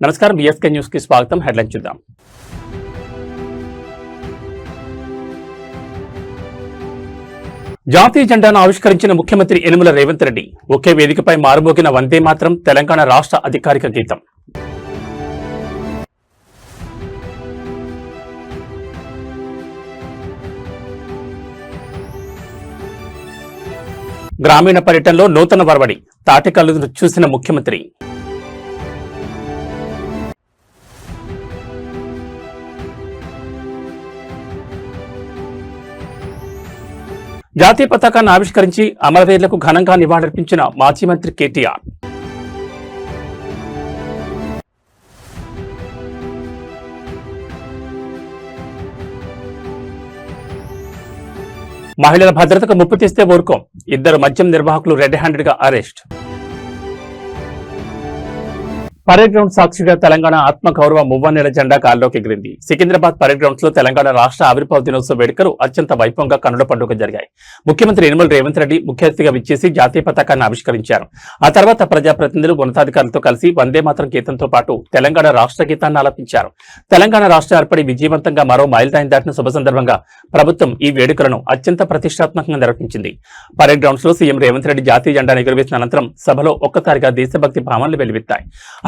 నమస్కారం, BSK news కి స్వాగతం. హెడ్లైన్ చూద్దాం. జాతీయ జెండాను ఆవిష్కరించిన ముఖ్యమంత్రి యనమల రేవంత్ రెడ్డి. ఒకే వేదికపై మారుమోగిన వందే మాతరం తెలంగాణ రాష్ట్ర అధికారిక గీతం. గ్రామీణ పర్యటనలో నూతన వరవడి, తాటికల్లును చూసిన ముఖ్యమంత్రి. జాతీయ పతాకాన్ని ఆవిష్కరించి అమరవీరులకు ఘనంగా నివాళులర్పించిన మాజీ మంత్రి కేటీఆర్. మహిళల భద్రతకు ముప్పు తెస్తే ఊరుకోం, 2 మద్యం నిర్వాహకులు రెడ్ హ్యాండెడ్ గా అరెస్ట్. పరేడ్ గ్రౌండ్ సాక్షిగా తెలంగాణ ఆత్మగౌరవ మువ్వన్నెల జెండా గాల్లోకి ఎగిరింది. సికింద్రాబాద్ పరేడ్ గ్రౌండ్స్ లో తెలంగాణ రాష్ట్ర ఆవిర్భావ దినోత్సవ వేడుకలు అత్యంత వైభవంగా కన్నుల పండుగ జరిగాయి. ముఖ్యమంత్రి యనమల రేవంత్ రెడ్డి ముఖ్య అతిథిగా విచ్చేసి జాతీయ పతాకాన్ని ఆవిష్కరించారు. ఆ తర్వాత ప్రజాప్రతినిధులు, ఉన్నతాధికారులతో కలిసి వందే మాతరం గీతంతో పాటు తెలంగాణ రాష్ట్ర గీతాన్ని ఆలపించారు. తెలంగాణ రాష్ట్ర ఏర్పడి విజయవంతంగా మరో మైలురాయిని దాటిన శుభ సందర్భంగా ప్రభుత్వం ఈ వేడుకలను అత్యంత ప్రతిష్టాత్మకంగా నిర్వహించింది. పరేడ్ గ్రౌండ్స్ లో సీఎం రేవంత్ రెడ్డి జాతీయ జెండాను ఎగురవేసిన అనంతరం సభలో ఒక్కసారిగా దేశభక్తి భావనలు వెలువెత్తాయి.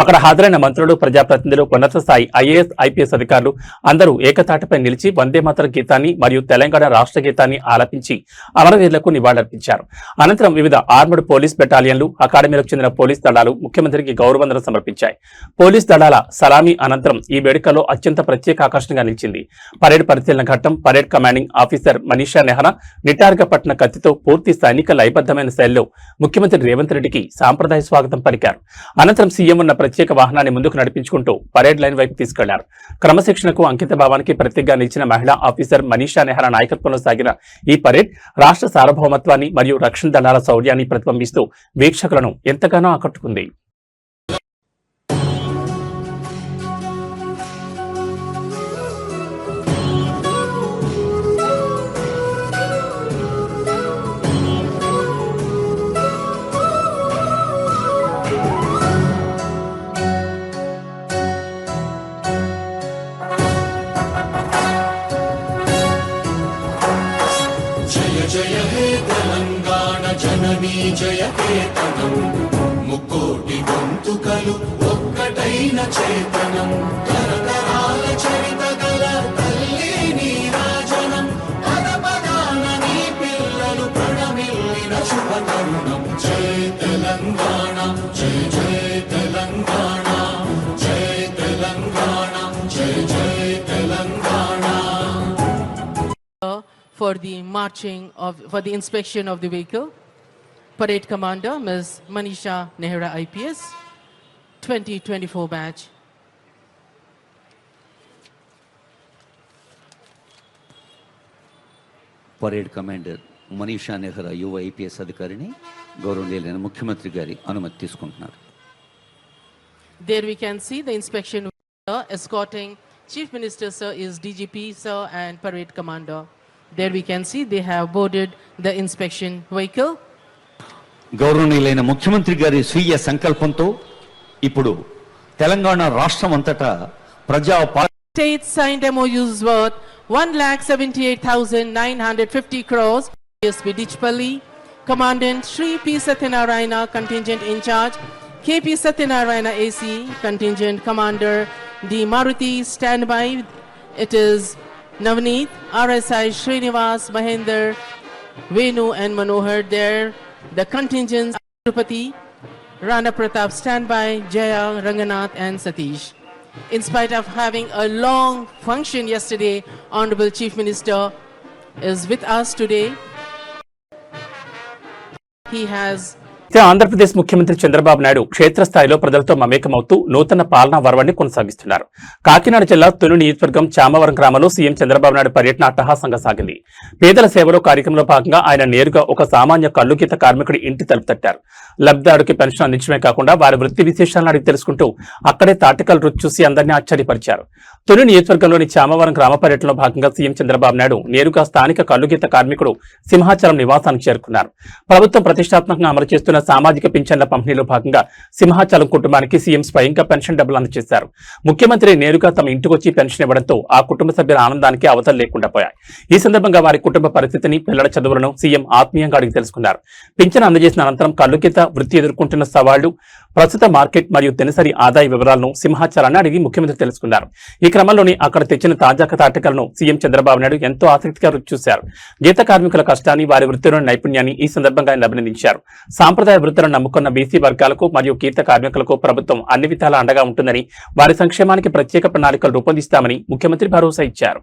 అక్కడ హాజరైన మంత్రులు, ప్రజాప్రతినిధులు, ఉన్నత స్థాయి ఐఏఎస్, ఐపీఎస్ అధికారులు అందరూ ఏకతాటిపై నిలిచి వందే మాతరం గీతాన్ని మరియు తెలంగాణ రాష్ట్ర గీతాన్ని ఆలపించి అమరవీరులకు నివాళులర్పించారు. అనంతరం వివిధ ఆర్మడ్ పోలీస్ బెటాలియన్లు, అకాడమీలకు చెందిన పోలీస్ దళాలు ముఖ్యమంత్రికి గౌరవందనం సమర్పించాయి. పోలీస్ దళాల సలామీ అనంతరం ఈ వేడుకలో అత్యంత ప్రత్యేక ఆకర్షణగా నిలిచింది. పరేడ్ పరిశీలన ఘట్టం parade commanding officer Manisha Nehra నిటారుగా పట్టిన కత్తితో పూర్తి సైనిక లయబద్ధమైన శైలిలో ముఖ్యమంత్రి రేవంత్ రెడ్డికి సాంప్రదాయ స్వాగతం పలికారు. అనంతరం సీఎం ఉన్న ప్రత్యేక వాహనాన్ని ముందుకు నడిపించుకుంటూ పరేడ్ లైన్ వైపు తీసుకెళ్లారు. క్రమశిక్షణకు, అంకిత భావానికి ప్రతీకగా నిలిచిన మహిళా ఆఫీసర్ మనీషా నెహ్రా నాయకత్వంలో సాగిన ఈ పరేడ్ రాష్ట్ర సార్వభౌమత్వాన్ని మరియు రక్షణ దళాల శౌర్యాన్ని ప్రతిబింబిస్తూ వీక్షకులను ఎంతగానో ఆకట్టుకుంది. జయ హే తెలంగాణ జననీ జయ కేతనం, ముక్కోటి గొంతుకలు ఒక్కటైన చేతనం, తరతరాల చరిత గల తల్లి నీరాజనం, పద పదాన నీ పిల్లలు ప్రణమిల్లిన శుభ తరుణం. జయ తెలంగాణ, జయ జయ తెలంగాణ, జయ తెలంగాణ, జయ జయ Telangana. For the for the inspection of the vehicle, Parade Commander Ms. Manisha Nehra IPS, 2024 batch. Parade commander Manisha Nehra యువ ఐపీఎస్ అధికారిని గౌరవనీయులైన ముఖ్యమంత్రి గారి అనుమతి తీసుకుంటున్నారు. There we can see the inspection escorting Chief Minister sir is DGP sir and Parade Commander. There we can see they have boarded the inspection vehicle. గౌరవనీయులైన ముఖ్యమంత్రి గారి స్వీయ సంకల్పంతో ఇప్పుడు తెలంగాణ రాష్ట్రం అంతటా ప్రజా States signed MOUs worth 1,78,950 crores. PSP Dichpalli, Commandant Shri P. Satyanarayana, Contingent in charge, KP Satyanarayana AC, Contingent Commander D. Maruti, standby. It is Navneet, RSI Srinivas, Mahendra, Venu and Manohar there. The contingents Tirupati, Rana Pratap standby, Jaya, Ranganath and Satish. In spite of having a long function yesterday, Honorable Chief Minister is with us today. He has Andhra Pradesh ముఖ్యమంత్రి చంద్రబాబు నాయుడు క్షేత్రస్థాయిలో ప్రజలతో మమేకమవుతూ నూతన పాలనా వరవడిని కొనసాగిస్తున్నారు. కాకినాడ జిల్లా తుని నియోజకవర్గం చామవరం గ్రామంలో CM Chandrababu Naidu పర్యటన అట్టహాసంగా సాగింది. పేదల సేవలో కార్యక్రమంలో భాగంగా ఆయన నేరుగా ఒక సామాన్య కల్లుగీత కార్మికుడి ఇంటి తలుపు తట్టారు. లబ్ధిదారుడికి పెన్షన్ అందించడమే కాకుండా వారి వృత్తి విశేషాలను అడిగి తెలుసుకుంటూ అక్కడే తాటికల్ రుచి చూసి అందరినీ ఆశ్చర్యపరిచారు. తుని నియోజకవర్గంలోని చామవరం గ్రామ పర్యటనలో భాగంగా సీఎం చంద్రబాబు నాయుడు నేరుగా స్థానిక కల్లుగీత కార్మికుడు సింహాచలం నివాసానికి చేరుకున్నారు. ప్రభుత్వం ప్రతిష్టాత్మకంగా అమలు చేస్తున్న చేస్తున్న సామాజిక పింఛన్ల పంపిణీలో భాగంగా సింహాచలం కుటుంబానికి సీఎం స్వయంగా పెన్షన్ డబ్బులు అందజేశారు. ముఖ్యమంత్రి నేరుగా తమ ఇంటికొచ్చి పెన్షన్ ఇవ్వడంతో ఆ కుటుంబ సభ్యుల ఆనందానికి అవతలు లేకుండా పోయాయి. ఈ సందర్భంగా వారి కుటుంబ పరిస్థితిని, పిల్లల చదువులను సీఎం ఆత్మీయంగా అడిగి తెలుసుకున్నారు. పింఛన్ అందజేసిన అనంతరం కల్లుగీత వృత్తి ఎదుర్కొంటున్న సవాళ్లు, ప్రస్తుత మార్కెట్ మరియు దినసరి ఆదాయ వివరాలను సింహాచలాన్ని అడిగి ముఖ్యమంత్రి తెలుసుకున్నారు. ఈ క్రమంలోనే అక్కడ తెచ్చిన తాజా తాటికలను సీఎం చంద్రబాబు నాయుడు ఎంతో ఆసక్తిగా రుచి చూశారు. గీత కార్మికుల కష్టాన్ని, వారి వృత్తిలోని నైపుణ్యాన్ని ఈ సందర్భంగా ఆయన అభినందించారు. సాంప్రదాయ వృత్తులను నమ్ముకున్న బీసీ వర్గాలకు మరియు గీత కార్మికులకు ప్రభుత్వం అన్ని విధాలా అండగా ఉంటుందని, వారి సంక్షేమానికి ప్రత్యేక ప్రణాళికలు రూపొందిస్తామని ముఖ్యమంత్రి భరోసా ఇచ్చారు.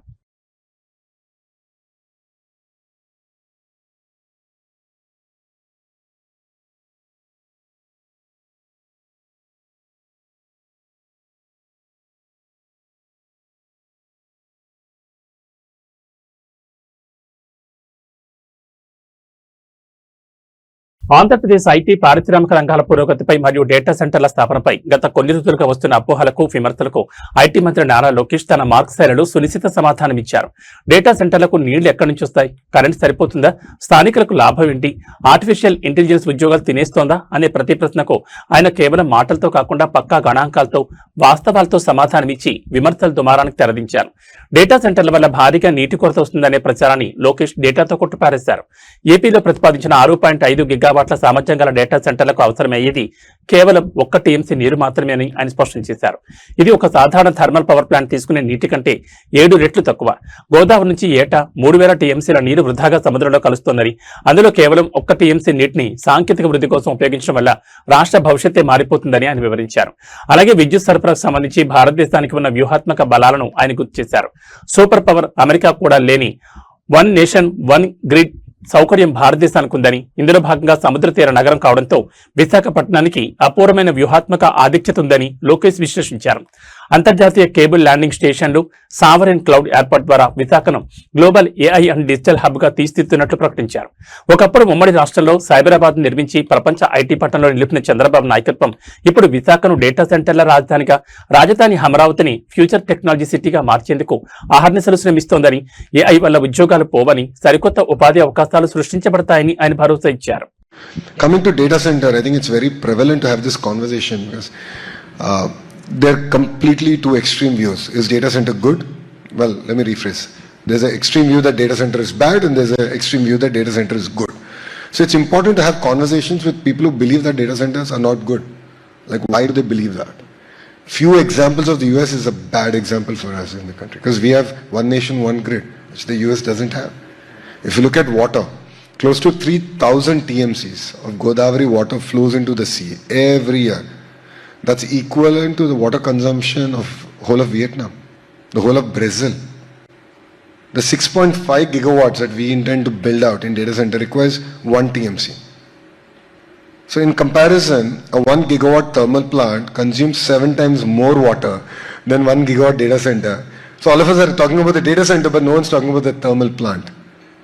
ఆంధ్రప్రదేశ్ ఐటీ పారిశ్రామిక రంగాల పురోగతిపై మరియు డేటా సెంటర్ల స్థాపనపై గత కొన్ని రోజులుగా వస్తున్న అపోహలకు, విమర్శలకు ఐటీ మంత్రి నారా లోకేష్ తన మార్క్ శైలిలో సునిశ్చిత సమాధానమిచ్చారు. డేటా సెంటర్లకు నీళ్లు ఎక్కడి నుంచి వస్తాయి? కరెంట్ సరిపోతుందా? స్థానికులకు లాభం ఏంటి? ఆర్టిఫిషియల్ ఇంటెలిజెన్స్ ఉద్యోగాలు తినేస్తోందా అనే ప్రతి ప్రశ్నకు ఆయన కేవలం మాటలతో కాకుండా పక్కా గణాంకాలతో, వాస్తవాలతో సమాధానమిచ్చి విమర్శల దుమారానికి తెరదించారు. డేటా సెంటర్ల వల్ల భారీగా నీటి కొరత వస్తుందనే ప్రచారాన్ని లోకేష్ డేటాతో కొట్టుపారేశారు. ఏపీలో ప్రతిపాదించిన 6.5 గిగావాట్ల సామర్థ్యం గల డేటా సెంటర్లకు అవసరమయ్యేది కేవలం 1 టీఎంసీ నీరు మాత్రమే అని ఆయన స్పష్టం చేశారు. ఇది ఒక సాధారణ థర్మల్ పవర్ ప్లాంట్ తీసుకునే నీటి కంటే 7 రెట్లు తక్కువ. గోదావరి నుంచి ఏటా 3000 టీఎంసీల నీరు వృధాగా సముద్రంలో కలుస్తోందని, అందులో కేవలం 1 టీఎంసీ నీటిని సాంకేతిక వృద్ధి కోసం ఉపయోగించడం వల్ల రాష్ట్ర భవిష్యత్తే మారిపోతుందని ఆయన వివరించారు. అలాగే విద్యుత్ సరఫరాకు సంబంధించి భారతదేశానికి ఉన్న వ్యూహాత్మక బలాలను ఆయన గుర్తు చేశారు. సూపర్ పవర్ అమెరికా కూడా లేని వన్ నేషన్ వన్ గ్రిడ్ సౌకర్యం భారతదేశానికి ఉందని, ఇందులో భాగంగా సముద్ర తీర నగరం కావడంతో విశాఖపట్నానికి అపూర్వమైన వ్యూహాత్మక ఆధిక్యత ఉందని లోకేష్ విశ్లేషించారు. అంతర్జాతీయ కేబుల్ ల్యాండింగ్ స్టేషన్లు, సావరెన్ క్లౌడ్ ఏర్పాటు ద్వారా విశాఖను global AI and digital hub గా తీర్చిదిద్దుతున్నట్లు ప్రకటించారు. ఒకప్పుడు ఉమ్మడి రాష్ట్రంలో సైబరాబాద్ నిర్మించి ప్రపంచ ఐటీ పట్టణంలో నిలిపిన చంద్రబాబు నాయకత్వం ఇప్పుడు విశాఖను డేటా సెంటర్ల రాజధానిగా, రాజధాని అమరావతిని ఫ్యూచర్ టెక్నాలజీ సిటీగా మార్చేందుకు అహర్నిశలు శ్రమిస్తోందని, ఏఐ వల్ల ఉద్యోగాలు పోవని, సరికొత్త ఉపాధి అవకాశాలు సృష్టించబడతాయని ఆయన భరోసా ఇచ్చారు. Coming to data center, I think it's very prevalent to have this conversation because they're completely two extreme views. Is data center good? Well, let me rephrase. There's an extreme view that data center is bad, and there's an extreme view that data center is good. So it's important to have conversations with people who believe that data centers are not good. Like, why do they believe that? Few examples of the US is a bad example for us in the country because we have one nation, one grid, which the US doesn't have. If you look at water, close to 3,000 TMCs of Godavari water flows into the sea every year. That's equivalent to the water consumption of whole of Vietnam, the whole of Brazil. The 6.5 gigawatts that we intend to build out in data center requires 1 TMC. So in comparison, a 1 gigawatt thermal plant consumes 7 times more water than 1 gigawatt data center. So all of us are talking about the data center, but no one's talking about the thermal plant.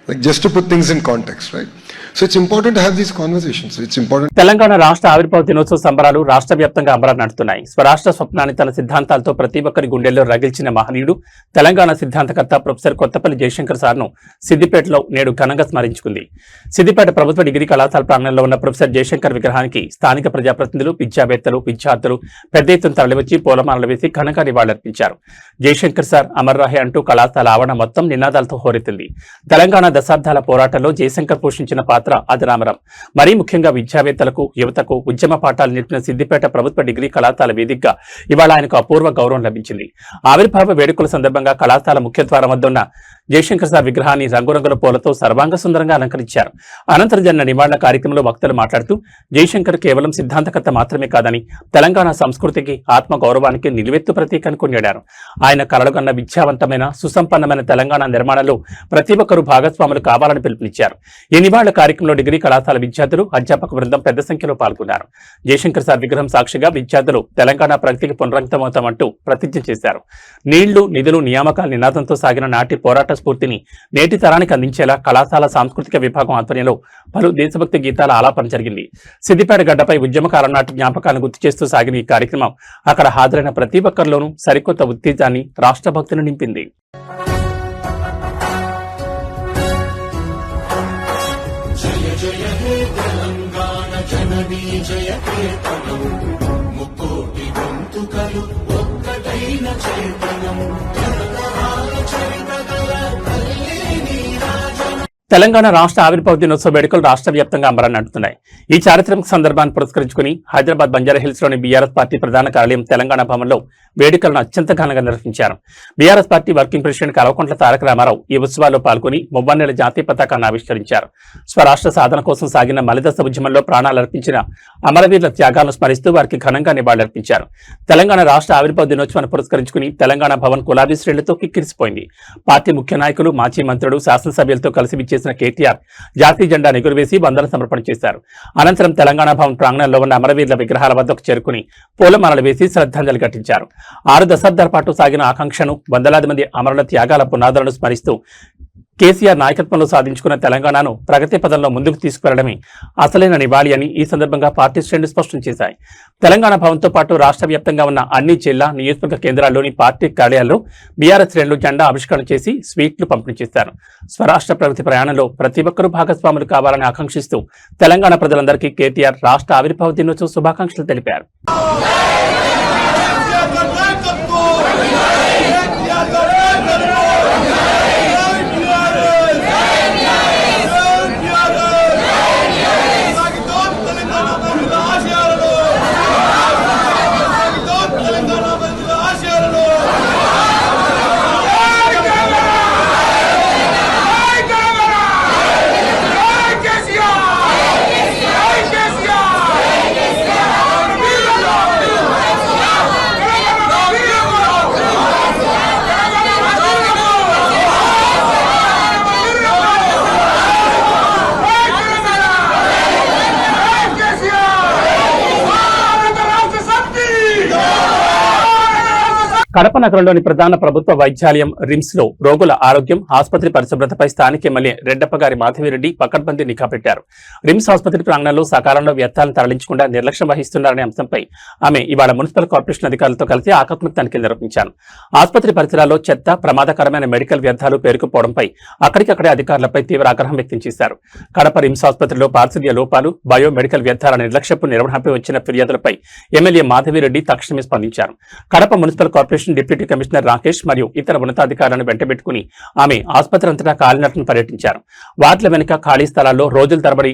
Like, just to put things in context, right? So it's important to have these conversations. It's important. Telangana రాష్ట్ర ఆవిర్భావ దినోత్సవ సంబరాలు రాష్ట్ర వ్యాప్తంగా అంబరాన్ని నడుతున్నాయి. స్వరాష్ట్ర స్వప్నాన్ని తన సిద్ధాంతాలతో ప్రతి ఒక్కరి గుండెల్లో రగిల్చిన మహనీయుడు తెలంగాణ సిద్ధాంతకర్త ప్రొఫెసర్ కొత్తపల్లి జయశంకర్ సార్ను సిద్దిపేటలో నేడు ఘనంగా స్మరించుకుంది. సిద్దిపేట ప్రభుత్వ డిగ్రీ కళాశాల ప్రాంగణంలో ఉన్న ప్రొఫెసర్ జయశంకర్ విగ్రహానికి స్థానిక ప్రజాప్రతినిధులు, విద్యావేత్తలు, విద్యార్థులు పెద్ద ఎత్తున తరలివచ్చి పూలమాలలు వేసి ఘనంగా నివాళులర్పించారు. జయశంకర్ సార్ అమర్ రాహే అంటూ కళాశాల ఆవరణ మొత్తం నినాదాలతో హోరెత్తింది. తెలంగాణ దశాబ్దాల పోరాటంలో జయశంకర్ పోషించిన పాత్ర అజరామరం. మరీ ముఖ్యంగా విద్యావేత్తలకు, యువతకు ఉద్యమ పాఠాలు నేర్పిన సిద్దిపేట ప్రభుత్వ డిగ్రీ కళాశాల వేదికగా ఇవాళ ఆయనకు అపూర్వ గౌరవం లభించింది. ఆవిర్భావ వేడుకల సందర్భంగా కళాశాల ముఖ్యద్వారం వద్ద ఉన్న జయశంకర్ సార్ విగ్రహాన్ని రంగురంగుల పూలతో సర్వాంగ సుందరంగా అలంకరించారు. అనంతరం జరిగిన నివాళుల కార్యక్రమంలో వక్తలు మాట్లాడుతూ జయశంకర్ కేవలం సిద్ధాంతకర్త మాత్రమే కాదని తెలంగాణ సంస్కృతికి, ఆత్మ గౌరవానికి నిలువెత్తు ప్రతీక అని కొనియాడారు. ఆయన కలలుగన్న విద్యావంతమైన, సుసంపన్నమైన తెలంగాణ నిర్మాణంలో ప్రతి ఒక్కరూ భాగస్వాములు కావాలని పిలుపునిచ్చారు. ఈ నివాళుల కార్యక్రమంలో డిగ్రీ కళాశాల విద్యార్థులు, అధ్యాపక బృందం పెద్ద సంఖ్యలో పాల్గొన్నారు. జయశంకర్ సార్ విగ్రహం సాక్షిగా విద్యార్థులు తెలంగాణ ప్రగతికి పునరంకితమవుతామంటూ ప్రతిజ్ఞ చేశారు. నీళ్లు, నిధులు, నియామకాల నినాదంతో సాగిన నాటి పోరాట స్ఫూర్తిని నేటి తరానికి అందించేలా కళాశాల సాంస్కృతిక విభాగం ఆధ్వర్యంలో పలు దేశభక్తి గీతాల ఆలాపన జరిగింది. సిద్దిపేట గడ్డపై ఉద్యమకాలం నాటి జ్ఞాపకాలను గుర్తు చేస్తూ సాగిన ఈ కార్యక్రమం అక్కడ హాజరైన ప్రతి ఒక్కరిలోనూ సరికొత్త ఉత్తేజాన్ని, రాష్ట్రభక్తిని నింపింది. జయ జయ హే తెలంగాణ జననీ జననీ జయ కేతనం ముక్కోటి గొంతుకలు ఒక్కటైన చేతనం తరతరాల చరిత గల తల్లి నీరాజనం. తెలంగాణ రాష్ట్ర ఆవిర్భావ దినోత్సవ వేడుకలు రాష్ట్ర వ్యాప్తంగా అంబరాన్ని అంటున్నాయి. ఈ చారిత్రక సందర్భాన్ని పురస్కరించుకుని హైదరాబాద్ బంజారాహిల్స్ లోని బీఆర్ఎస్ పార్టీ ప్రధాన కార్యాలయం తెలంగాణ భవన్లో వేడుకలను అత్యంత ఘనంగా నిర్వహించారు. BRS party working president Kalvakuntla Taraka Rama Rao ఈ ఉత్సవాల్లో పాల్గొని మువ్వన్నెల జాతీయ పతాకాన్ని ఆవిష్కరించారు. స్వరాష్ట్ర సాధన కోసం సాగిన మలిదశ ఉద్యమంలో ప్రాణాలర్పించిన అమరవీరుల త్యాగాలను స్మరిస్తూ వారికి ఘనంగా నివాళులర్పించారు. తెలంగాణ రాష్ట్ర ఆవిర్భావ దినోత్సవాన్ని పురస్కరించుకుని తెలంగాణ భవన్ గులాబీ శ్రేణులతో కిక్కిరిసిపోయింది. పార్టీ ముఖ్య నాయకులు, మాజీ మంత్రులు, శాసనసభ్యులతో కలిసి విచ్చేసిన కేటీఆర్ జాతీయ జెండా ఎగురవేసి వందన సమర్పణ చేశారు. అనంతరం తెలంగాణ భవన్ ప్రాంగణంలో ఉన్న అమరవీరుల విగ్రహాల వద్దకు చేరుకుని పూలమాలలు వేసి శ్రద్ధాంజలి ఘటించారు. 6 దశాబ్దాల పాటు సాగిన ఆకాంక్షను, వందలాది మంది అమరుల త్యాగాల పునాదులను స్మరిస్తూ కేసీఆర్ నాయకత్వంలో సాధించుకున్న తెలంగాణను ప్రగతి పదంలో ముందుకు తీసుకువెళ్లడమే అసలైన నివాళి అని ఈ సందర్భంగా పార్టీ శ్రేణులు స్పష్టం చేశాయి. తెలంగాణ భవన్తో పాటు రాష్ట్ర వ్యాప్తంగా ఉన్న అన్ని జిల్లా, నియోజకవర్గ కేంద్రాల్లోని పార్టీ కార్యాలయాల్లో బీఆర్ఎస్ శ్రేణులు జెండా ఆవిష్కరణ చేసి స్వీట్లు పంపిణీ చేశారు. స్వరాష్ట్ర ప్రగతి ప్రయాణంలో ప్రతి ఒక్కరూ భాగస్వాములు కావాలని ఆకాంక్షిస్తూ తెలంగాణ ప్రజలందరికీ కేటీఆర్ రాష్ట్ర ఆవిర్భావ దినోత్సవ శుభాకాంక్షలు తెలిపారు. కడప నగరంలోని ప్రధాన ప్రభుత్వ వైద్యాలయం రిమ్స్ లో రోగుల ఆరోగ్యం, ఆసుపత్రి పరిశుభ్రతపై స్థానిక ఎమ్మెల్యే రెడ్డప్పగారి మాధవిరెడ్డి పకడ్బందీ నిఘా పెట్టారు. రిమ్స్ ఆసుపత్రి ప్రాంగణంలో సకాలంలో వ్యర్థాలను తరలించకుండా నిర్లక్ష్యం వహిస్తున్నారనే అంశంపై ఆమె ఇవాళ మున్సిపల్ కార్పొరేషన్ అధికారులతో కలిసి ఆకస్మిక తనిఖీలు నిర్వహించారు. ఆసుపత్రి పరిసరాల్లో చెత్త, ప్రమాదకరమైన మెడికల్ వ్యర్థాలు పేరుకుపోవడంపై అక్కడికక్కడే అధికారులపై తీవ్ర ఆగ్రహం వ్యక్తం చేశారు. కడప రిమ్స్ ఆసుపత్రిలో పారిశుద్ధ్య లోపాలు, బయో మెడికల్ వ్యర్థాల నిర్లక్ష్యపు నిర్వహణపై వచ్చిన ఫిర్యాదులపై ఎమ్మెల్యే మాధవిరెడ్డి తక్షణమే స్పందించారు. Kadapa municipal corporation deputy commissioner Rakesh మరియు ఇతర ఉన్నతాధికారులను వెంటబెట్టుకుని ఆమె ఆసుపత్రి అంతటా కాలినట్లను పర్యటించారు. వార్డుల వెనుక ఖాళీ స్థలాల్లో రోజుల తరబడి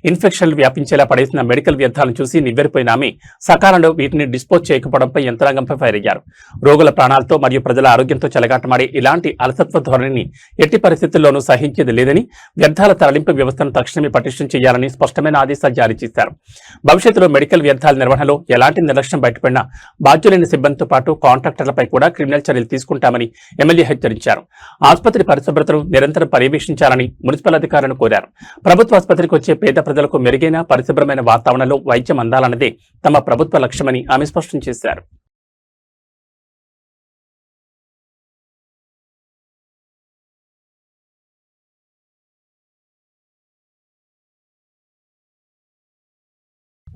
ఇన్ఫెక్షన్లు వ్యాపించేలా పడేసిన మెడికల్ వ్యర్థాలను చూసి నివ్వెరపోయిన ఆమె సకాలంలో వీటిని డిస్పోజ్ చేయకపోవడంపై యంత్రాంగంపై ఫైర్ అయ్యారు. రోగుల ప్రాణాలతో మరియు ప్రజల ఆరోగ్యంతో చెలగాటమాడే ఇలాంటి అలసత్వ ధోరణిని ఎట్టి పరిస్థితుల్లోనూ సహించేది లేదని, వ్యర్థాల తరలింపు వ్యవస్థను తక్షణమే పటిష్టం చేయాలని స్పష్టమైన ఆదేశాలు జారీ చేశారు. భవిష్యత్తులో మెడికల్ వ్యర్థాల నిర్వహణలో ఎలాంటి నిర్లక్ష్యం బయటపడినా బాధ్యులైన సిబ్బందితో పాటు కాంట్రాక్టర్లపై కూడా క్రిమినల్ చర్యలు తీసుకుంటామని ఎమ్మెల్యే హెచ్చరించారు. ఆసుపత్రి పరిశుభ్రతను నిరంతరం పర్యవేక్షించాలని మున్సిపల్ అధికారులను కోరారు. ప్రభుత్వ ఆసుపత్రికి వచ్చే పేద ప్రజలకు మెరుగైన, పరిశుభ్రమైన వాతావరణంలో వైద్యం అందాలన్నదే తమ ప్రభుత్వ లక్ష్యమని ఆమె స్పష్టం చేశారు.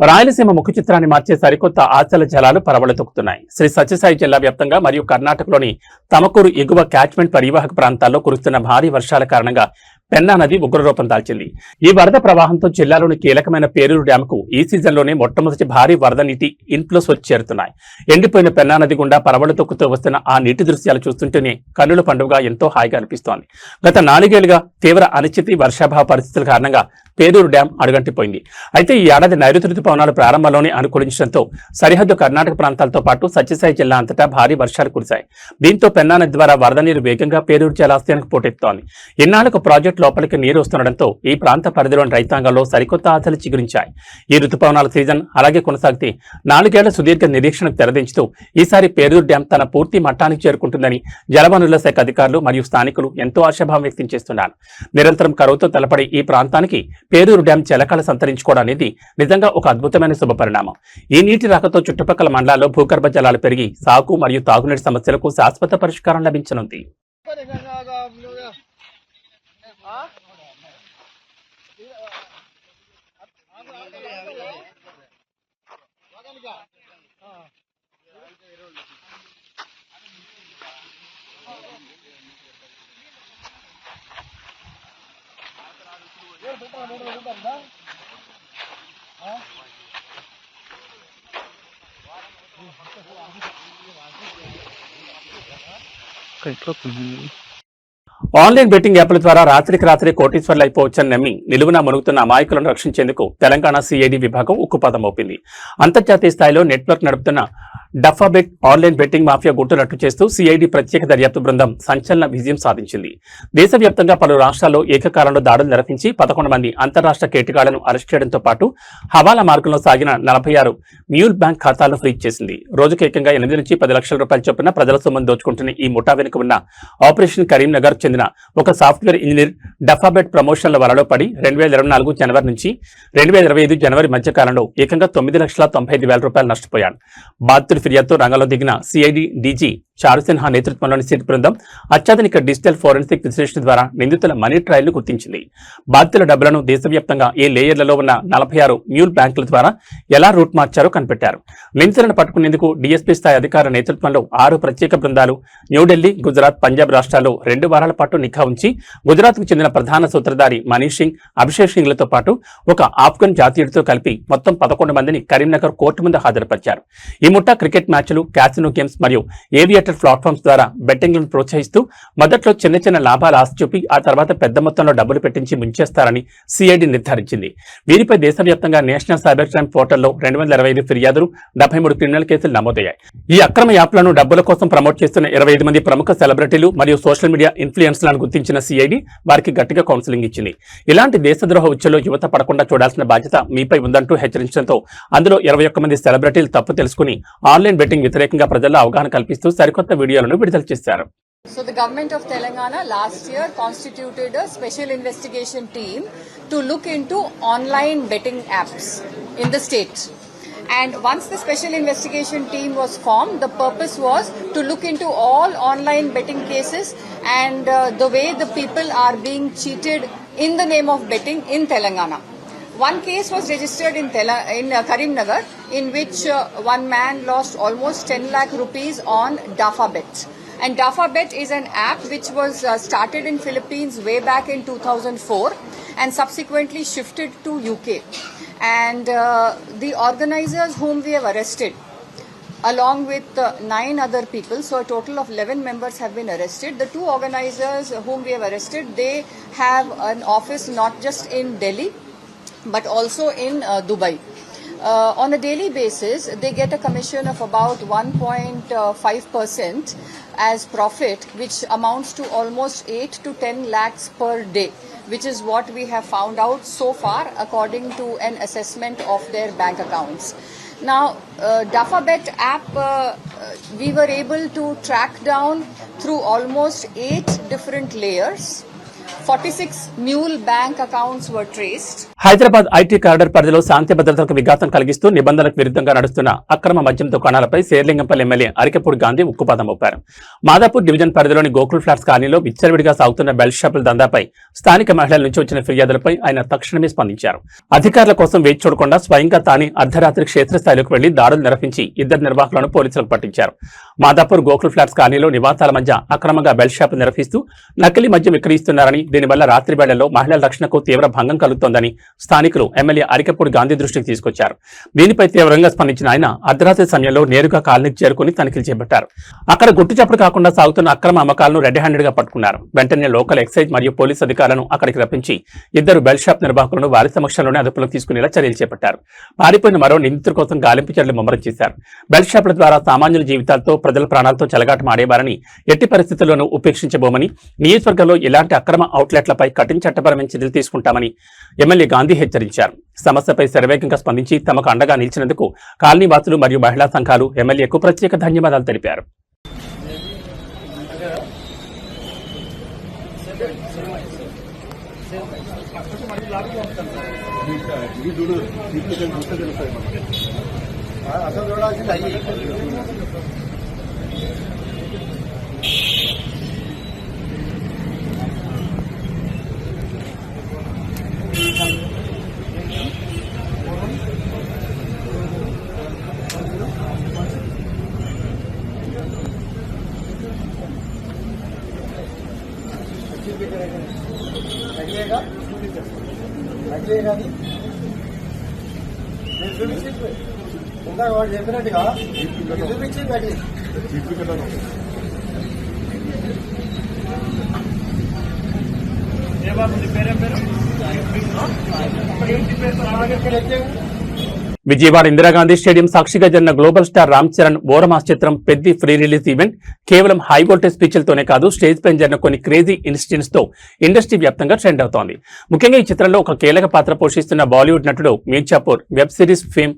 రాయలసీమ ముఖ చిత్రాన్ని మార్చే సరికొత్త ఆశల జలాలు పరవళ్లు తొక్కుతున్నాయి. శ్రీ సత్యసాయి జిల్లా వ్యాప్తంగా మరియు కర్ణాటకలోని తమకూరు ఎగువ క్యాచ్మెంట్ పరివాహక ప్రాంతాల్లో కురుస్తున్న భారీ వర్షాల కారణంగా పెన్నా నది ఉగ్రరూపం దాల్చింది. ఈ వరద ప్రవాహంతో జిల్లాలోని కీలకమైన పేరూరు డ్యాంకు ఈ సీజన్లోనే మొట్టమొదటి భారీ వరద నీటి ఇన్ఫ్లోస్ వచ్చి చేరుతున్నాయి. ఎండిపోయిన పెన్నా నది గుండా పరవళ్లు తొక్కుతూ వస్తున్న ఆ నీటి దృశ్యాలు చూస్తుంటేనే కన్నుల పండుగ ఎంతో హాయిగా అనిపిస్తోంది. గత 4 ఏళ్లుగా తీవ్ర అనిశ్చితి, వర్షాభావ పరిస్థితుల కారణంగా పేరూరు డ్యాం అడుగంటిపోయింది. అయితే ఈ ఏడాది నైరుతి రుతుపవనాలు ప్రారంభంలోనే అనుకూలించడంతో సరిహద్దు కర్ణాటక ప్రాంతాలతో పాటు సత్యసాయి జిల్లా అంతటా భారీ వర్షాలు కురిశాయి. దీంతో పెన్నా నది ద్వారా వరద నీరు వేగంగా పేరూరు జలాశయానికి పోటెత్తుతోంది. ఇన్నాళ్లకు ప్రాజెక్టు లోపలికి నీరు వస్తుండటంతో ఈ ప్రాంత పరిధిలోని రైతాంగంలో సరికొత్త ఆశలు చిగురించాయి. ఈ రుతుపవనాల సీజన్ అలాగే కొనసాగితే 4 ఏళ్ల సుదీర్ఘ నిరీక్షణకు తెరదించుతూ ఈసారి పేరూరు డ్యాం తన పూర్తి మట్టానికి చేరుకుంటుందని జలవనరుల శాఖ అధికారులు మరియు స్థానికులు ఎంతో ఆశాభావం వ్యక్తం చేస్తున్నారు. నిరంతరం కరువుతో తలపడే ఈ ప్రాంతానికి పేరూరు డ్యాం జలకాల సంతరించుకోవడం అనేది నిజంగా ఒక అద్భుతమైన శుభపరిణామం. ఈ నీటి రాకతో చుట్టుపక్కల మండలాల్లో భూగర్భ జలాలు పెరిగి సాగు మరియు తాగునీటి సమస్యలకు శాశ్వత పరిష్కారం లభించనుంది. ఆన్లైన్ బెట్టింగ్ యాప్ల ద్వారా రాత్రికి రాత్రి కోటీశ్వర్లు అయిపోవచ్చని నమ్మి నిలువున మునుగుతున్న అమాయకులను రక్షించేందుకు తెలంగాణ సిఐడి విభాగం ఉక్కుపాదం మోపింది. అంతర్జాతీయ స్థాయిలో నెట్వర్క్ నడుపుతున్న డఫాబెట్ ఆన్లైన్ బెట్టింగ్ మాఫియా గుట్టురట్టు చేస్తూ సిఐడి ప్రత్యేక దర్యాప్తు బృందం సంచలన విజయం సాధించింది. దేశవ్యాప్తంగా పలు రాష్ట్రాల్లో ఏకకాలంలో దాడులు నిర్వహించి 11 మంది అంతర్రాష్ట్ర కేటుగాళ్లను అరెస్ట్ చేయడంతో పాటు హవాలా మార్గంలో సాగిన 46 మ్యూల్ బ్యాంక్ ఖాతాలను ఫ్రీజ్ చేసింది. రోజుకు ఏకంగా 8 నుంచి 10 లక్షల రూపాయల చొప్పున ప్రజల సొమ్మును దోచుకుంటున్న ఈ ముఠా వెనుక ఉన్న ఆపరేషన్ కరీంనగర్ చెందిన ఒక సాఫ్ట్వేర్ ఇంజనీర్ డఫాబెట్ ప్రమోషన్ల వలలో పడి 2024 జనవరి నుంచి 2025 జనవరి మధ్య కాలంలో ఏకంగా 9,95,000 రూపాయలు నష్టపోయాడు. బాధితుడి ఫిర్యాదుతో రంగంలో దిగిన సిఐడి డీజీ చారుసిన్హా నేతృత్వంలోని సిట్ బృందం అత్యాధునిక డిజిటల్ ఫోరెన్సిక్ విశ్లేషణ ద్వారా నిందితుల మనీ ట్రయల్ ను గుర్తించింది. బాధితుల డబ్బులను దేశవ్యాప్తంగా ఏ లేయర్లలో ఉన్న 46 మ్యూల్ బ్యాంకుల ద్వారా ఎలా రూట్ మార్చారో కనిపెట్టారు. నిందితులను పట్టుకునేందుకు డీఎస్పీ స్థాయి అధికారుల నేతృత్వంలో 6 ప్రత్యేక బృందాలు న్యూఢిల్లీ, గుజరాత్, పంజాబ్ రాష్ట్రాల్లో 2 వారాల పాటు నిఘా ఉంచి గుజరాత్కు చెందిన ప్రధాన సూత్రధారి మనీష్ సింగ్, అభిషేక్ సింగ్లతో పాటు ఒక ఆఫ్ఘన్ జాతీయుడితో కలిపి మొత్తం 11 మందిని కరీంనగర్ కోర్టు ముందు హాజరుపరిచారు. ఈ ముఠా క్రికెట్ మ్యాచ్లు, క్యాసినో గేమ్స్ మరియు ఏవియేటర్ ప్లాట్ఫామ్స్ ద్వారా బెట్టింగ్లను ప్రోత్సహిస్తూ మొదట్లో చిన్న లాభాలు ఆశ చూపి ఆ తర్వాత పెద్ద మొత్తంలో డబ్బులు పెట్టించి ముంచేస్తారని సిఐడి నిర్ధారించింది. వీరిపై దేశవ్యాప్తంగా నేషనల్ సైబర్ క్రైమ్ పోర్టల్లో 225 ఫిర్యాదులు, 73 క్రిమినల్ కేసులు నమోదయ్యాయి. ఈ అక్రమ యాప్లను డబ్బుల కోసం ప్రమోట్ చేస్తున్న 25 మంది ప్రముఖ సెలబ్రిటీలు మరియు సోషల్ మీడియా ఇన్ఫ్లుయెన్సర్లను గుర్తించిన సిఐడి వారికి గట్టిగా కౌన్సిలింగ్ ఇచ్చింది. ఇలాంటి దేశద్రోహ ఉచ్చులో యువత పడకుండా చూడాల్సిన బాధ్యత మీపై ఉందంటూ హెచ్చరించడంతో అందులో 21 మంది సెలబ్రిటీలు తప్పు తెలుసుకుని ఆన్లైన్ బెట్టింగ్ వ్యతిరేకంగా ప్రజల్లో అవగాహన కల్పిస్తూ కొత్త వీడియోలను విడుదల చేశారు. So the government of Telangana last year constituted a special investigation team to look into online betting apps in the state. And once the special investigation team was formed, the purpose was to look into all online betting cases and the way the people are being cheated in the name of betting in Telangana. One case was registered in Karimnagar, in which one man lost almost 10 lakh rupees on Dafabet. And Dafabet is an app which was started in Philippines way back in 2004 and subsequently shifted to UK. And the organizers whom we have arrested, along with 9 other people, so a total of 11 members have been arrested. The 2 organizers whom we have arrested, they have an office not just in Delhi, but also in Dubai. On a daily basis, they get a commission of about 1.5% as profit, which amounts to almost 8 to 10 lakhs per day, which is what we have found out so far according to an assessment of their bank accounts. Now, Dafabet app, we were able to track down through almost 8 different layers. 46 mule bank accounts were traced. Hyderabad IT corridor పరిధిలో శాంతి భద్రతలకు విఘాతం కలిగిస్తూ నిబంధనలకు విరుద్ధంగా నడుస్తున్న అక్రమ మద్యం దుకాణాలపై Serilingampally MLA Arikepudi Gandhi ఉక్కుపాదం మోపారు. మాదాపూర్ డివిజన్ పరిధిలోని గోకుల్ ఫ్లాట్స్ కాలనీలో విచ్చలవిడిగా సాగుతున్న బెల్ట్ షాపుల దందాపై స్థానిక మహిళల నుంచి వచ్చిన ఫిర్యాదులపై ఆయన తక్షణమే స్పందించారు. అధికారుల కోసం వేచి చూడకుండా స్వయంగా తానే అర్ధరాత్రి క్షేత్రస్థాయిలోకి వెళ్లి దాడులు నిర్వహించి 2 నిర్వాహకులను పోలీసులకు పట్టించారు. మాదాపూర్ గోకుల్ ఫ్లాట్స్ కాలనీలో నివాసాల మధ్య అక్రమంగా బెల్ట్ షాపులు నిర్వహిస్తూ నకిలీ మద్యం విక్రయిస్తున్నారని, దీనివల్ల రాత్రి వేళల్లో మహిళల రక్షణకు తీవ్ర భంగం కలుగుతోందని స్థానికులు ఎమ్మెల్యే అరికెపూడి గాంధీ దృష్టికి తీసుకొచ్చారు. దీనిపై తీవ్రంగా స్పందించిన ఆయన అర్ధరాత్రి సమయంలో నేరుగా కాలనీకి చేరుకుని తనిఖీలు చేపట్టారు. అక్కడ గుట్టుచప్పుడు కాకుండా సాగుతున్న అక్రమ అమ్మకాలను రెడ్ హ్యాండెడ్ గా పట్టుకున్నారు. వెంటనే లోకల్ ఎక్సైజ్ మరియు పోలీసు అధికారులను అక్కడికి రప్పించి 2 బెల్ట్ షాప్ నిర్వాహకులను వారి సమక్షంలోనే అదుపులోకి తీసుకునేలా చర్యలు చేపట్టారు. పారిపోయిన మరో నిందితుల కోసం గాలింపు చర్యలు ముమ్మరం చేశారు. బెల్ట్ షాపుల ద్వారా సామాన్యుల జీవితాలతో, ప్రజల ప్రాణాలతో చెలగాటం ఆడేవారని ఎట్టి పరిస్థితుల్లోనూ ఉపేక్షించబోమని, నియోజకవర్గంలో ఇలాంటి అక్రమ అవుట్లెట్లపై కఠిన చట్టపరమైన చర్యలు తీసుకుంటామని ఎమ్మెల్యే గాంధీ హెచ్చరించారు. సమస్యపై శరవేగంగా స్పందించి తమకు అండగా నిలిచినందుకు కాలనీ వాసులు మరియు మహిళా సంఘాలు ఎమ్మెల్యేకు ప్రత్యేక ధన్యవాదాలు తెలిపారు. చెప్పినట్టుగా విజయవాడ ఇందిరాగాంధీ స్టేడియం సాక్షిగా జరిగిన గ్లోబల్ స్టార్ రామ్ చరణ్ ఓరమాస్ చిత్రం పెద్ది ఫ్రీ రిలీజ్ ఈవెంట్ కేవలం హై వోల్టేజ్ స్పీచ్లతోనే కాదు, స్టేజ్ పైన జరిగిన కొన్ని క్రేజీ ఇన్సిడెంట్స్ తో ఇండస్ట్రీ వ్యాప్తంగా ట్రెండ్ అవుతోంది. ముఖ్యంగా ఈ చిత్రంలో ఒక కీలక పాత్ర పోషిస్తున్న బాలీవుడ్ నటుడు Mirzapur web series fame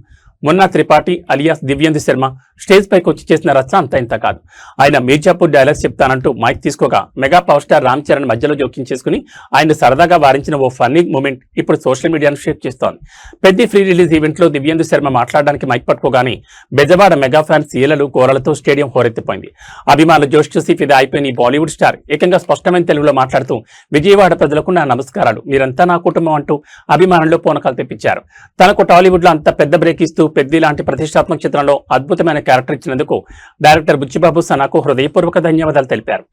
Munna Tripathi alias Divyendu Sharma stage పైకి వచ్చి చేసిన రచ్చ అంత ఇంత కాదు. ఆయన మీర్జాపూర్ డైలాగ్స్ చెప్తానంటూ మైక్ తీసుకోగా mega power star Ram Charan మధ్యలో జోక్యం చేసుకుని ఆయన సరదాగా వారించిన ఓ ఫన్నీ మూమెంట్ ఇప్పుడు సోషల్ మీడియాను షేర్ చేస్తోంది. పెద్ద ఫ్రీ రిలీజ్ ఈవెంట్ లో దివ్యేందు శర్మ మాట్లాడడానికి మైక్ పట్టుకోగానే బెజవాడ మెగా ఫ్యాన్స్ ఈలలు కోరలతో స్టేడియం హోరెత్తిపోయింది. అభిమానుల జోష్ చూసి ఫిదా అయిపోయిన ఈ బాలీవుడ్ స్టార్ ఏకంగా స్పష్టమైన తెలుగులో మాట్లాడుతూ విజయవాడ ప్రజలకు నా నమస్కారాలు, మీరంతా నా కుటుంబం అంటూ అభిమానుల్లో పూనకాలు తెప్పించారు. తనకు టాలీవుడ్ లో అంత పెద్ద బ్రేక్ ఇస్తూ పెద్ది లాంటి ప్రతిష్టాత్మక చిత్రంలో అద్భుతమైన క్యారెక్టర్ ఇచ్చినందుకు డైరెక్టర్ బుచ్చిబాబు సనాకు హృదయపూర్వక ధన్యవాదాలు తెలిపారు.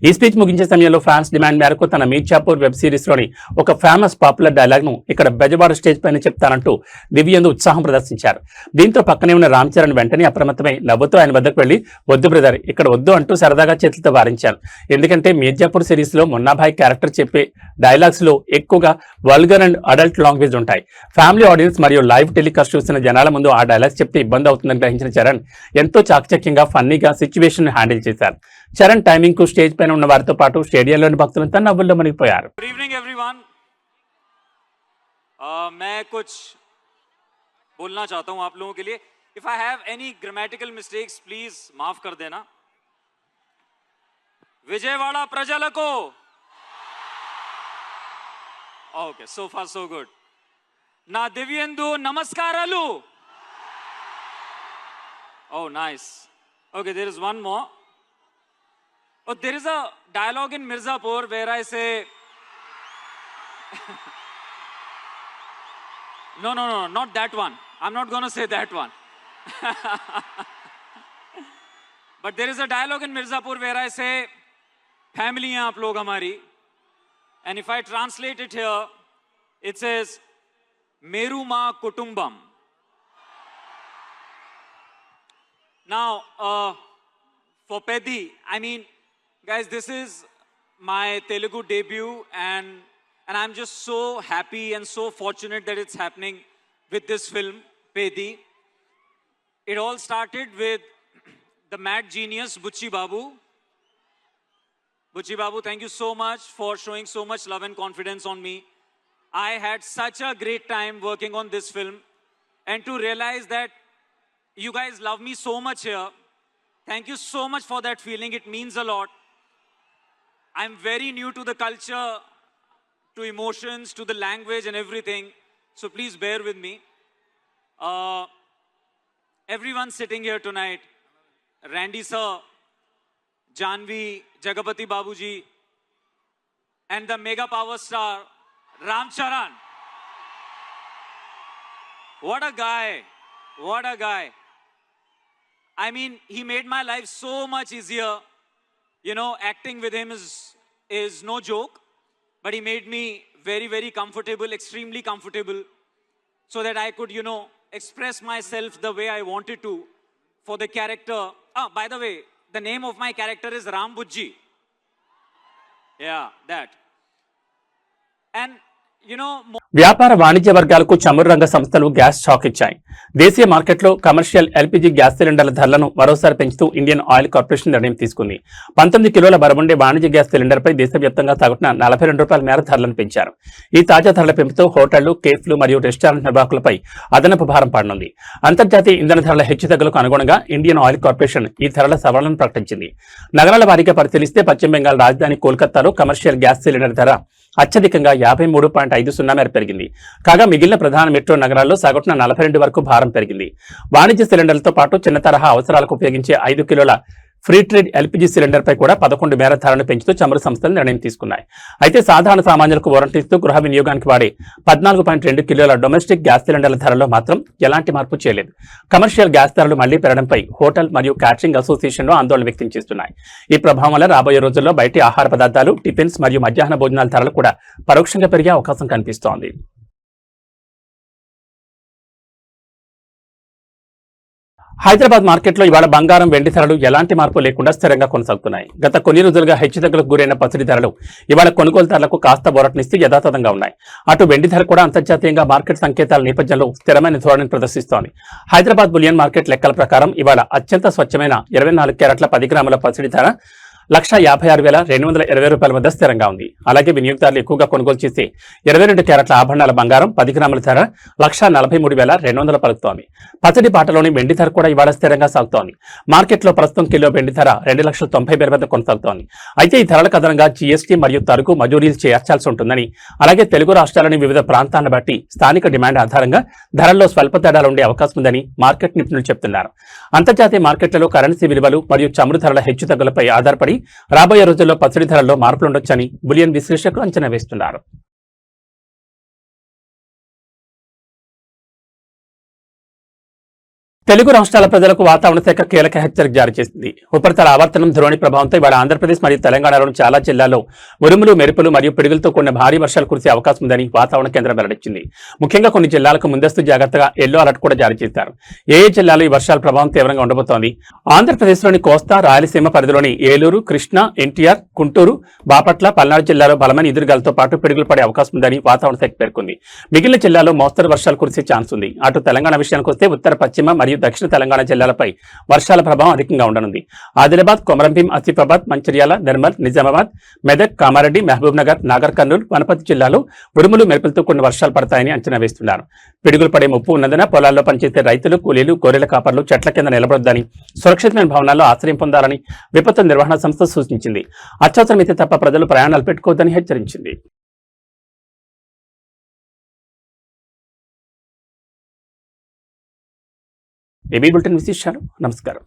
ఈ స్పీచ్ ముగించే సమయంలో ఫ్యాన్స్ డిమాండ్ మేరకు తన మీర్జాపూర్ వెబ్ సిరీస్ లోని ఒక ఫేమస్ పాపులర్ డైలాగ్ ను ఇక్కడ బెజవాడ స్టేజ్ పైన చెప్తానంటూ దివ్యేందు ఉత్సాహం ప్రదర్శించారు. దీంతో పక్కనే ఉన్న రామ్ చరణ్ వెంటనే అప్రమత్తమై నవ్వుతూ ఆయన వద్దకు వెళ్లి వద్దు బ్రదర్ ఇక్కడ వద్దు అంటూ సరదాగా చేతులతో వారించారు. ఎందుకంటే మీర్జాపూర్ సిరీస్ లో మున్నాభాయ్ క్యారెక్టర్ చెప్పే డైలాగ్స్ లో ఎక్కువగా వల్గర్ అండ్ అడల్ట్ లాంగ్వేజ్ ఉంటాయి. ఫ్యామిలీ ఆడియన్స్ మరియు లైవ్ టెలికాస్ట్ చూసిన జనాల ముందు ఆ డైలాగ్స్ చెప్తే ఇబ్బంది అవుతుందని గ్రహించిన చరణ్ ఎంతో చాకచక్యంగా ఫన్నీగా సిచ్యువేషన్ హ్యాండిల్ చేశారు. చరణ్ టైమింగ్ కు స్టేజ్ పైన ఉన్న వారితో పాటు స్టేడియంలోని భక్తులంతా నవ్వుల్లో మునిగిపోయారు. Good evening everyone. मैं कुछ बोलना चाहता हूं आप लोगों के लिए. If I have any grammatical mistakes please माफ कर देना. विजयवाड़ा प्रजलको. Okay, so far so good. ना Dibyendu नमस्कारालु. Oh, nice. Okay, there is one more. Oh, there is a dialogue in Mirzapur where I say, no, not that one. I'm not going to say that one. But there is a dialogue in Mirzapur where I say, family hai aap log hamari. And if I translate it here, it says, Meru Ma Kutumbam. Now, for Peddi, I mean, guys, this is my Telugu debut, and I'm just so happy and so fortunate that it's happening with this film, Peddi. It all started with the mad genius, Bucci Babu. Bucci Babu, thank you so much for showing so much love and confidence on me. I had such a great time working on this film, and to realize that you guys love me so much here. Thank you so much for that feeling. It means a lot. I'm very new to the culture, to emotions, to the language and everything. So please bear with me. Everyone sitting here tonight, Randy sir, Janvi, Jagapati Babuji, and the mega power star, Ram Charan. What a guy. What a guy. I mean, he made my life so much easier. You know, acting with him is no joke, but he made me very, very comfortable, extremely comfortable, so that I could, you know, express myself the way I wanted to for the character. By the way, the name of my character is Ram Bujji. Yeah, that. And, you know, వ్యాపార వాణిజ్య వర్గాలకు చమురు రంగ సంస్థలు gas shock ఇచ్చాయి. దేశీయ మార్కెట్లో commercial LPG gas సిలిండర్ల ధరలను మరోసారి పెంచుతూ ఇండియన్ ఆయిల్ కార్పొరేషన్ నిర్ణయం తీసుకుంది. 19 కిలోల బరువుండే వాణిజ్య గ్యాస్ సిలిండర్పై దేశవ్యాప్తంగా సగటున ₹42 మేర ధరలను పెంచారు. ఈ తాజా ధరల పెంపుతో హోటళ్లు, కేఫ్లు మరియు రెస్టారెంట్ నిర్వాహకులపై అదనపు భారం పడనుంది. అంతర్జాతీయ ఇంధన ధరల హెచ్చుతగ్గులకు అనుగుణంగా ఇండియన్ ఆయిల్ కార్పొరేషన్ ఈ ధరల సవరణను ప్రకటించింది. నగరాల వారీగా పరిశీలిస్తే పశ్చిమ బెంగాల్ రాజధాని కోల్కతాలో కమర్షియల్ గ్యాస్ సిలిండర్ ధర అత్యధికంగా 53.50 మేర పెరిగింది. కాగా మిగిలిన ప్రధాన మెట్రో నగరాల్లో సగటున 42 వరకు భారం పెరిగింది. వాణిజ్య సిలిండర్లతో పాటు చిన్న తరహా అవసరాలకు ఉపయోగించే 5 కిలోల ఫ్రీ ట్రేడ్ ఎల్పీజీ సిలిండర్ పై కూడా 11 మేర ధరను పెంచుతూ చమురు సంస్థలు నిర్ణయం తీసుకున్నాయి. అయితే సాధారణ సామాన్యులకు వారంటీస్తూ గృహ వినియోగానికి వాడే 14.2 కిలోల డొమెస్టిక్ గ్యాస్ సిలిండర్ల ధరలో మాత్రం ఎలాంటి మార్పు చేయలేదు. కమర్షియల్ గ్యాస్ ధరలు మళ్లీ పెరగడంపై హోటల్ మరియు క్యాటరింగ్ అసోసియేషన్లు ఆందోళన వ్యక్తం చేస్తున్నాయి. ఈ ప్రభావం వల్ల రాబోయే రోజుల్లో బయటి ఆహార పదార్థాలు, టిఫిన్స్ మరియు మధ్యాహ్న భోజనాల ధరలు కూడా పరోక్షంగా పెరిగే అవకాశం కనిపిస్తోంది. హైదరాబాద్ మార్కెట్లో ఇవాళ బంగారం వెండి ధరలు ఎలాంటి మార్పు లేకుండా స్థిరంగా కొనసాగుతున్నాయి. గత కొన్ని రోజులుగా హెచ్చుతగ్గులకు గురైన పసిడి ధరలు ఇవాళ కొనుగోలుదారులకు కాస్త బోరటనిస్తూ యథాతథంగా ఉన్నాయి. అటు వెండి ధర కూడా అంతర్జాతీయంగా మార్కెట్ సంకేతాల నేపథ్యంలో స్థిరమైన ధోరణిని ప్రదర్శిస్తోంది. హైదరాబాద్ బులియన్ మార్కెట్ లెక్కల ప్రకారం ఇవాళ అత్యంత స్వచ్ఛమైన 24 క్యారెట్ల 10 గ్రాముల పసిడి ధర 1,56,220 రూపాయల వద్ద స్థిరంగా ఉంది. అలాగే వినియోగదారులు ఎక్కువగా కొనుగోలు చేసే 22 క్యారెట్ల ఆభరణాల బంగారం 10 గ్రాముల ధర 1,43,200 పలుకుతోంది. పచ్చడి బాటలోని వెండి ధర కూడా ఇవాళ స్థిరంగా సాగుతోంది. మార్కెట్లో ప్రస్తుతం కిలో వెండి ధర 2,90,000 వద్ద కొనసాగుతోంది. అయితే ఈ ధరలకు అదనంగా జీఎస్టీ మరియు తరుగు మజూరీలు చేర్చాల్సి ఉంటుందని, అలాగే తెలుగు రాష్ట్రాలని వివిధ ప్రాంతాలను బట్టి స్థానిక డిమాండ్ ఆధారంగా ధరల్లో స్వల్ప తేడాలు ఉండే అవకాశం ఉందని మార్కెట్ నిపుణులు చెబుతున్నారు. అంతర్జాతీయ మార్కెట్లలో కరెన్సీ విలువలు మరియు చమురు ధరల హెచ్చుతగ్గులపై ఆధారపడి రాబోయే రోజుల్లో పచ్చడి ధరల్లో మార్పులుండొచ్చని బులియన్ విశ్లేషకులు అంచనా వేస్తున్నారు. తెలుగు రాష్ట్రాల ప్రజలకు వాతావరణ శాఖ కీలక హెచ్చరిక జారీ చేసింది. ఉపరితల ఆవర్తనం ధోరణి ప్రభావంతో ఇవాళ ఆంధ్రప్రదేశ్ మరియు తెలంగాణలోని చాలా జిల్లాల్లో ఉరుములు, మెరుపులు మరియు పిడుగులతో కూడిన భారీ వర్షాలు కురిసే అవకాశం ఉందని వాతావరణ కేంద్రం వెల్లడించింది. ముఖ్యంగా కొన్ని జిల్లాలకు ముందస్తు జాగ్రత్తగా ఎల్లో అలర్ట్ కూడా జారీ చేశారు. ఏ జిల్లాలో ఈ వర్షాల ప్రభావం తీవ్రంగా ఉండబోతోంది? ఆంధ్రప్రదేశ్లోని కోస్తా, రాయలసీమ పరిధిలోని ఏలూరు, కృష్ణా, ఎన్టీఆర్, గుంటూరు, బాపట్ల, పల్నాడు జిల్లాలో బలమైన ఎదురుగాలతో పాటు పిడుగులు పడే అవకాశం ఉందని వాతావరణ శాఖ పేర్కొంది. మిగిలిన జిల్లాలో మోస్తరు వర్షాలు కురిసే ఛాన్స్ ఉంది. అటు తెలంగాణ విషయానికి వస్తే ఉత్తర, పశ్చిమ మరియు దక్షిణ తెలంగాణ జిల్లాలపై వర్షాల ప్రభావం అధికంగా ఉండనుంది. ఆదిలాబాద్, కొమరంభీం, ఆసిఫాబాద్, మంచిర్యాల, నిర్మల్, నిజామాబాద్, మెదక్, కామారెడ్డి, మహబూబ్ నగర్, నాగర్ కర్నూలు, వనపర్తి జిల్లాలో ఉరుములు, మెరుపులతో కొన్ని వర్షాలు పడతాయని అంచనా వేస్తున్నారు. పిడుగులు పడే ముప్పు ఉన్నందున పొలాల్లో పనిచేసే రైతులు, కూలీలు, గొర్రెల కాపర్లు చెట్ల కింద నిలబడొద్దని, సురక్షితమైన భవనాల్లో ఆశ్రయం పొందాలని విపత్తు నిర్వహణ సంస్థ సూచించింది. అత్యవసరమైతే తప్ప ప్రజలు ప్రయాణాలు పెట్టుకోవద్దని హెచ్చరించింది. ఏబీ బులెటిన్ విశేషాలు. నమస్కారం.